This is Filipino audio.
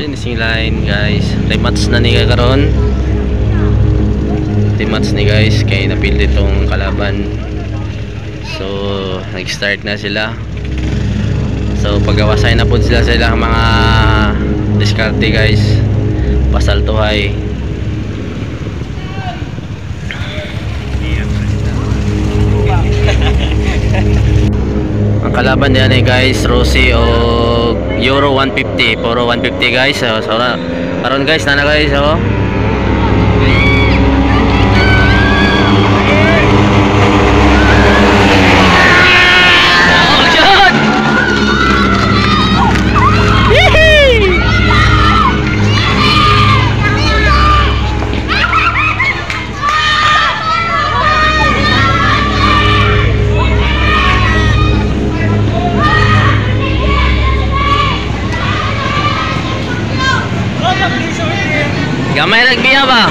finishing line guys. Rematch na ni karon. Rematch ni guys kay napil ditong kalaban. So nag-start na sila. So pagawasay na po sila sa ilang mga diskarte guys. Pasaltuhay. Ang kalaban diyan eh guys, Rossi o Euro 150, Puro 150 guys. So karon guys, nana guys oh. Gamay nagbiya ba?